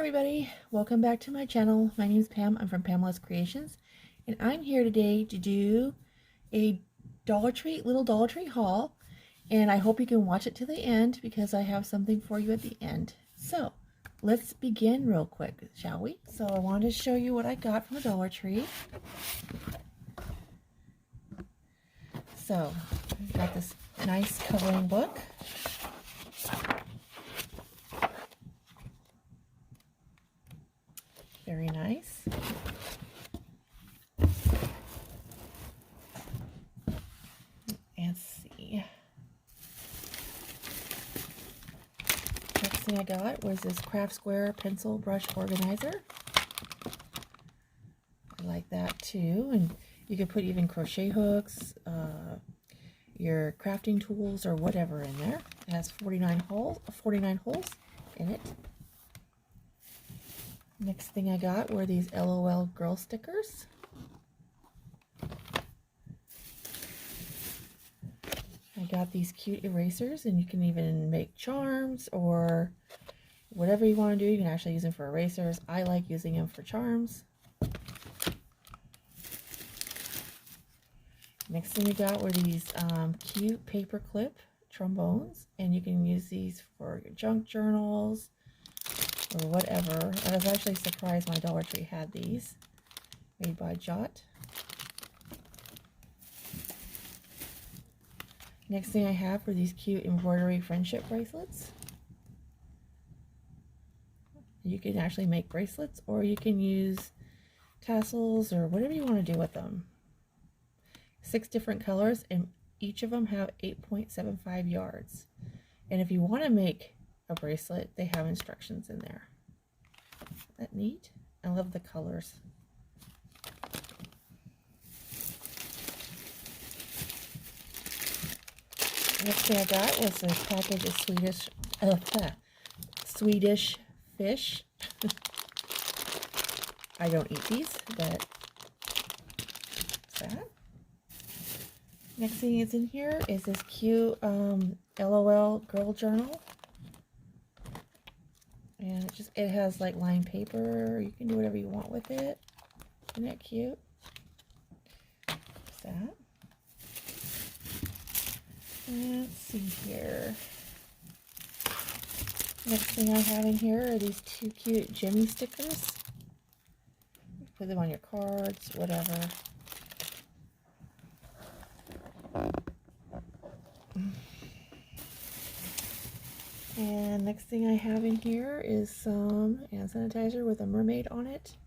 everybody, welcome back to my channel. My name is Pam. I'm from Pamela's Creations, and I'm here today to do a little Dollar Tree haul, and I hope you can watch it to the end because I have something for you at the end. So let's begin real quick, shall we? So I wanted to show you what I got from the Dollar Tree. So I've got this nice coloring book. Very nice. Let's see. Next thing I got was this Craft Square pencil brush organizer. I like that too. And you can put even crochet hooks, your crafting tools, or whatever in there. It has 49 holes in it. Next thing I got were these LOL girl stickers. I got these cute erasers, and you can even make charms or whatever you want to do. You can actually use them for erasers. I like using them for charms. Next thing we got were these cute paper clip trombones, and you can use these for your junk journals or whatever. I was actually surprised my Dollar Tree had these, made by Jot. Next thing I have were these cute embroidery friendship bracelets. You can actually make bracelets, or you can use tassels or whatever you want to do with them. 6 different colors, and each of them have 8.75 yards. And if you want to make a bracelet, they have instructions in there. Isn't that neat? I love the colors. Next thing I got was this package of Swedish fish. I don't eat these, but what's that? Next thing is in here is this cute LOL girl journal. And it has like lined paper. You can do whatever you want with it. Isn't that cute? What's that? Let's see here. Next thing I have in here are these 2 cute Jimmy stickers. Put them on your cards, whatever. And next thing I have in here is some hand sanitizer with a mermaid on it.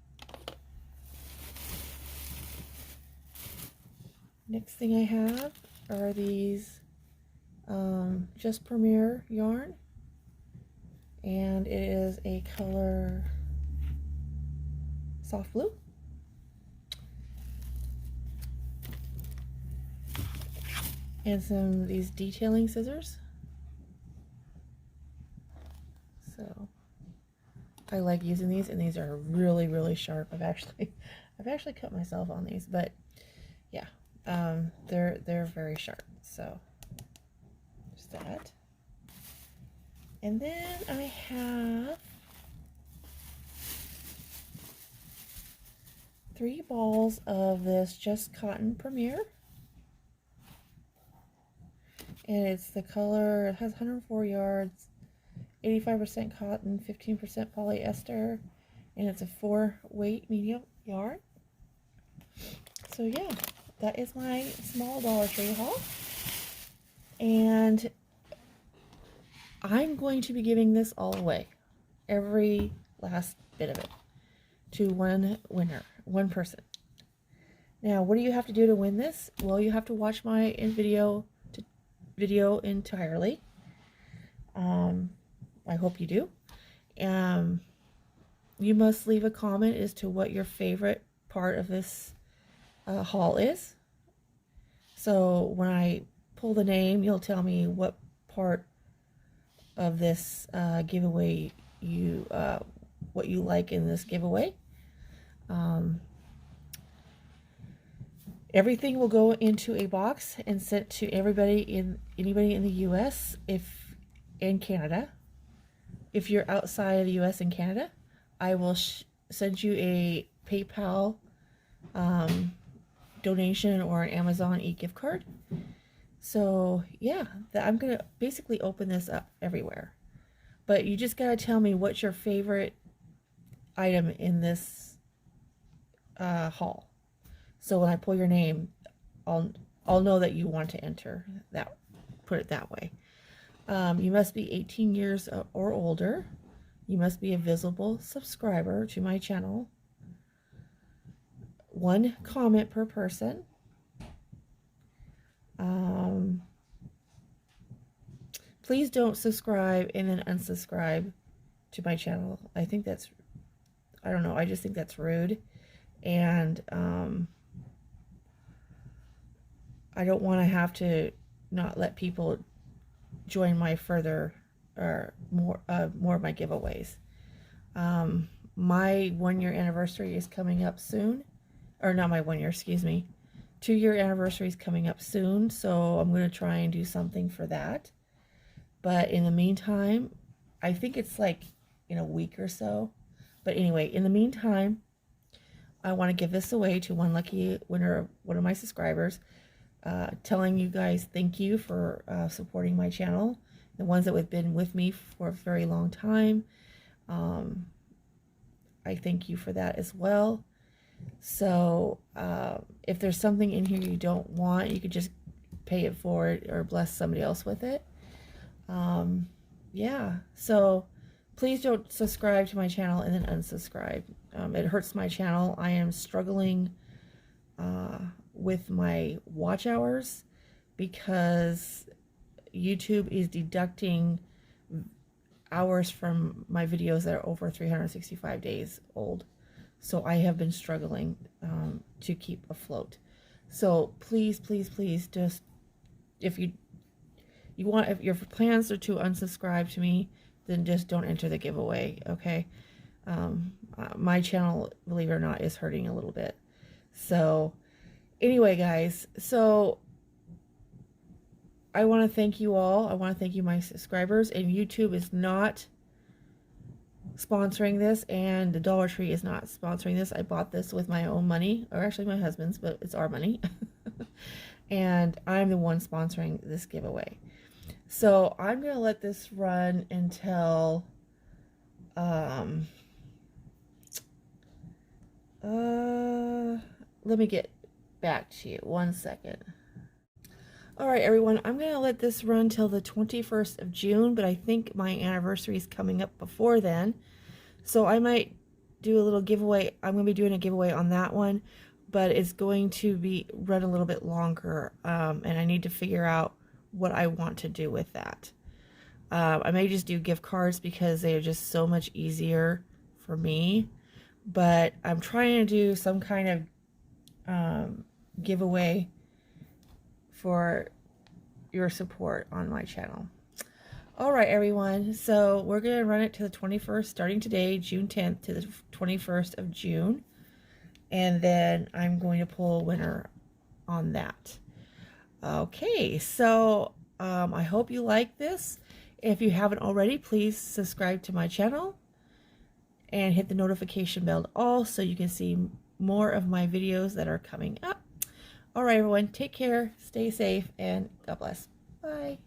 Next thing I have are these Just Premier yarn, and it is a color soft blue. And some of these detailing scissors. So I like using these, and these are really, really sharp. I've actually cut myself on these, but yeah, they're very sharp. So there's that. And then I have 3 balls of this Just Cotton Premier. And it's the color, it has 104 yards, 85% cotton, 15% polyester, and it's a 4-weight medium yarn. So yeah, that is my small Dollar Tree haul. And I'm going to be giving this all away, every last bit of it, to one winner, one person. Now, what do you have to do to win this? Well, you have to watch my video entirely. I hope you do. You must leave a comment as to what your favorite part of this haul is. So when I pull the name, you'll tell me what part of this giveaway what you like in this giveaway. Everything will go into a box and sent to anybody in the U.S. and Canada. If you're outside of the U.S. and Canada, I will send you a PayPal donation or an Amazon e-gift card. So yeah, I'm going to basically open this up everywhere. But you just got to tell me what's your favorite item in this haul. So when I pull your name, I'll know that you want to enter that. Put it that way. You must be 18 years or older. You must be a visible subscriber to my channel. 1 comment per person. Please don't subscribe and then unsubscribe to my channel. I think that's, I don't know, I just think that's rude. And I don't want to have to not let people join my further or more of my giveaways. My 1-year anniversary is coming up soon, or not my 1 year, excuse me. 2-year anniversary is coming up soon, so I'm going to try and do something for that. But in the meantime, I think it's like in a week or so. But anyway, in the meantime, I want to give this away to one lucky winner, one of my subscribers, telling you guys thank you for supporting my channel. The ones that have been with me for a very long time, I thank you for that as well. So if there's something in here you don't want, you could just pay it forward or bless somebody else with it. Yeah, so please don't subscribe to my channel and then unsubscribe. It hurts my channel. I am struggling with my watch hours because YouTube is deducting hours from my videos that are over 365 days old. So I have been struggling to keep afloat. So please, please, please, just if if your plans are to unsubscribe to me, then just don't enter the giveaway, okay? My channel, believe it or not, is hurting a little bit. So anyway, guys, so I want to thank you all. I want to thank you, my subscribers. And YouTube is not sponsoring this, and the Dollar Tree is not sponsoring this. I bought this with my own money, or actually my husband's, but it's our money. And I'm the one sponsoring this giveaway. So I'm going to let this run until let me get back to you. 1 second. All right, everyone, I'm going to let this run till the 21st of June, but I think my anniversary is coming up before then. So I might do a little giveaway. I'm going to be doing a giveaway on that one, but it's going to be run a little bit longer, and I need to figure out what I want to do with that. I may just do gift cards because they are just so much easier for me, but I'm trying to do some kind of giveaway for your support on my channel. All right, everyone, so we're going to run it to the 21st, starting today, June 10th, to the 21st of June, and then I'm going to pull a winner on that. Okay, so I hope you like this. If you haven't already, please subscribe to my channel and hit the notification bell all so you can see more of my videos that are coming up. All right, everyone, take care, stay safe, and God bless. Bye.